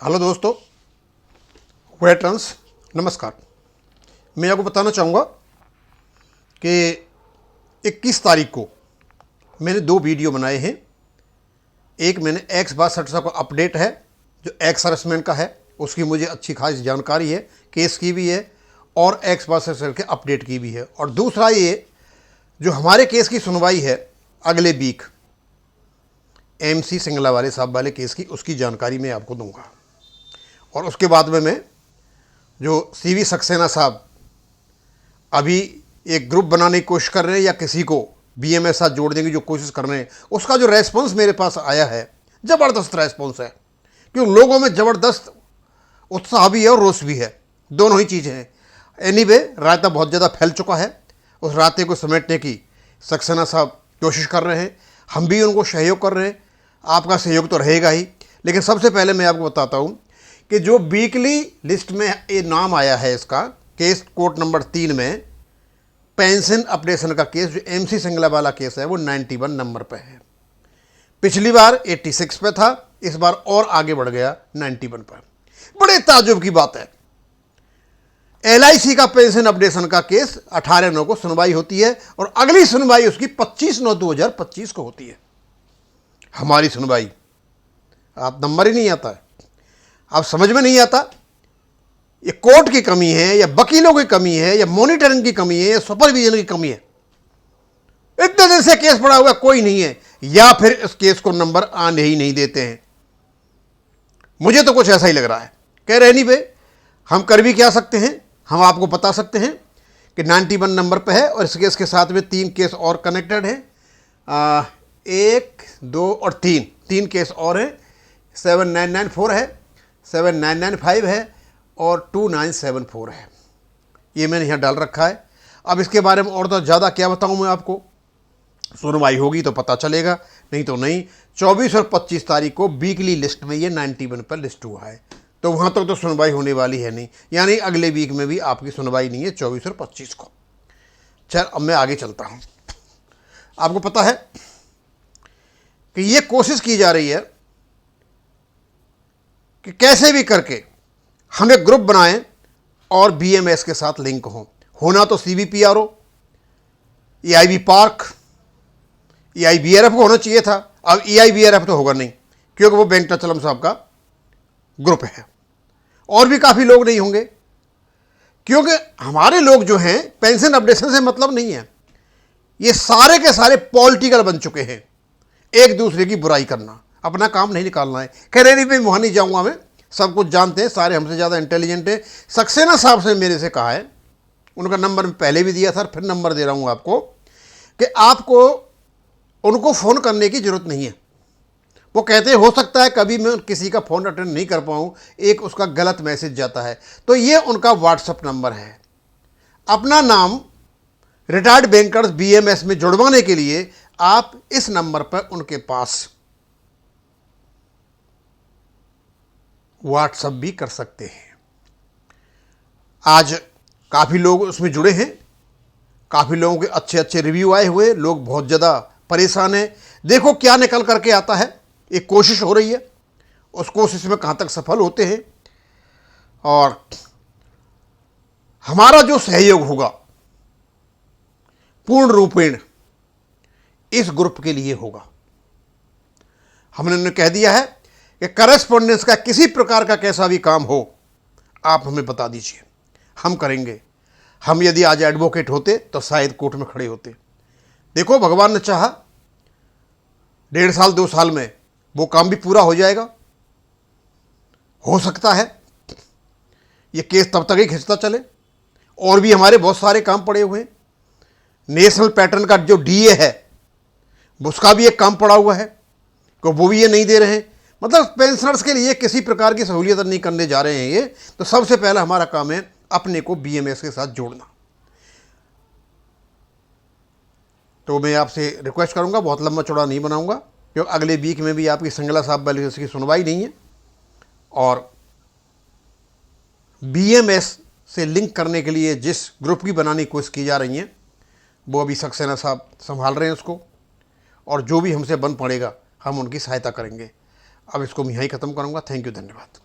Hello दोस्तों, veterans नमस्कार। मैं आपको बताना चाहूँगा कि 21 तारीख को मैंने 2 वीडियो बनाए हैं। एक मैंने एक्स बार सर्टिफिकेट का अपडेट है, जो एक्स सर्विसमैन का है, उसकी मुझे अच्छी खासी जानकारी है, केस की भी है और एक्स बार सर्टिफिकेट के अपडेट की भी है। और दूसरा ये जो हमारे केस की सुनवाई है अगले वीक, MC सिंगला वाले साहब वाले केस की, उसकी जानकारी मैं आपको दूंगा। और उसके बाद में मैं जो CV सक्सेना साहब अभी एक ग्रुप बनाने की कोशिश कर रहे हैं या किसी को BMS साथ जोड़ देंगे जो कोशिश कर रहे हैं, उसका जो रेस्पॉन्स मेरे पास आया है, ज़बरदस्त रेस्पॉन्स है। क्योंकि लोगों में ज़बरदस्त उत्साह भी है और रोष भी है, दोनों ही चीज़ें हैं। एनीवे, रायता बहुत ज़्यादा फैल चुका है, उस रायते को समेटने की सक्सेना साहब कोशिश कर रहे हैं, हम भी उनको सहयोग कर रहे हैं। आपका सहयोग तो रहेगा ही, लेकिन सबसे पहले मैं आपको बताता हूँ कि जो वीकली लिस्ट में ये नाम आया है, इसका केस कोर्ट नंबर 3 में पेंशन अपडेशन का केस, जो MC सिंगला वाला केस है, वो 91 नंबर पे है। पिछली बार 86 पे था, इस बार और आगे बढ़ गया 91 पर। बड़े ताज्जुब की बात है, LIC का पेंशन अपडेशन का केस 18/9 को सुनवाई होती है और अगली सुनवाई उसकी 25/9/2025 को होती है। हमारी सुनवाई आप नंबर ही नहीं आता है, आप समझ में नहीं आता, ये कोर्ट की कमी है या वकीलों की कमी है या मॉनिटरिंग की कमी है या सुपरविजन की कमी है। इतने दिन से केस पड़ा हुआ कोई नहीं है, या फिर इस केस को नंबर आने ही नहीं देते हैं। मुझे तो कुछ ऐसा ही लग रहा है। कह रहे नहीं भाई, हम कर भी क्या सकते हैं, हम आपको बता सकते हैं कि 91 नंबर पे है और इस केस के साथ में 3 केस और कनेक्टेड हैं, 1, 2 और 3 केस और हैं। 7994 है, 7995 है और 2974 है। ये मैंने यहाँ डाल रखा है। अब इसके बारे में और तो ज़्यादा क्या बताऊँ मैं आपको, सुनवाई होगी तो पता चलेगा, नहीं तो नहीं। 24 और 25 तारीख को वीकली लिस्ट में ये 91 पर लिस्ट हुआ है, तो वहाँ तक तो सुनवाई होने वाली है नहीं, यानी अगले वीक में भी आपकी सुनवाई नहीं है 24 और 25 को। चल, अब मैं आगे चलता हूँ। आपको पता है कि ये कोशिश की जा रही है कि कैसे भी करके हम एक ग्रुप बनाएं और BMS के साथ लिंक होना तो CBPRO, EIB पार्क, EIBRF को होना चाहिए था। अब EIBRF तो होगा नहीं, क्योंकि वो वेंकटाचलम साहब का ग्रुप है। और भी काफ़ी लोग नहीं होंगे, क्योंकि हमारे लोग जो हैं पेंशन अपडेशन से मतलब नहीं है, ये सारे के सारे पॉलिटिकल बन चुके हैं, एक दूसरे की बुराई करना, अपना काम नहीं निकालना है। कह रहे नहीं भाई, वहाँ नहीं जाऊँगा मैं, सब कुछ जानते हैं, सारे हमसे ज़्यादा इंटेलिजेंट है। सक्सेना साहब से मेरे से कहा है, उनका नंबर मैं पहले भी दिया था, फिर नंबर दे रहा हूँ आपको, कि आपको उनको फ़ोन करने की ज़रूरत नहीं है। वो कहते हैं हो सकता है कभी मैं किसी का फ़ोन अटेंड नहीं कर पाऊँ, एक उसका गलत मैसेज जाता है, तो ये उनका व्हाट्सएप नंबर है। अपना नाम रिटायर्ड बैंकर्स BMS में जुड़वाने के लिए आप इस नंबर पर उनके पास व्हाट्सएप भी कर सकते हैं। आज काफ़ी लोग उसमें जुड़े हैं, काफ़ी लोगों के अच्छे अच्छे रिव्यू आए हुए, लोग बहुत ज़्यादा परेशान हैं। देखो क्या निकल करके आता है, एक कोशिश हो रही है, उस कोशिश में कहाँ तक सफल होते हैं। और हमारा जो सहयोग होगा पूर्ण रूपेण इस ग्रुप के लिए होगा। हमने उन्हें कह दिया है कि करस्पॉन्डेंस का किसी प्रकार का कैसा भी काम हो, आप हमें बता दीजिए, हम करेंगे। हम यदि आज एडवोकेट होते तो शायद कोर्ट में खड़े होते। देखो, भगवान ने चाहा 1.5 साल 2 साल में वो काम भी पूरा हो जाएगा। हो सकता है ये केस तब तक ही खिंचता चले, और भी हमारे बहुत सारे काम पड़े हुए हैं। नेशनल पैटर्न का जो DA है, उसका भी एक काम पड़ा हुआ है, तो वो भी ये नहीं दे रहे हैं। मतलब पेंशनर्स के लिए किसी प्रकार की सहूलियत नहीं करने जा रहे हैं ये। तो सबसे पहला हमारा काम है अपने को BMS के साथ जोड़ना। तो मैं आपसे रिक्वेस्ट करूंगा, बहुत लंबा चौड़ा नहीं बनाऊंगा, क्योंकि अगले वीक में भी आपकी सिंगला साहब वाली की सुनवाई नहीं है, और BMS से लिंक करने के लिए जिस ग्रुप की बनाने की कोशिश की जा रही है, वो अभी सक्सेना साहब संभाल रहे हैं उसको, और जो भी हमसे बन पड़ेगा हम उनकी सहायता करेंगे। अब इसको मैं यहीं ख़त्म करूँगा। थैंक यू, धन्यवाद।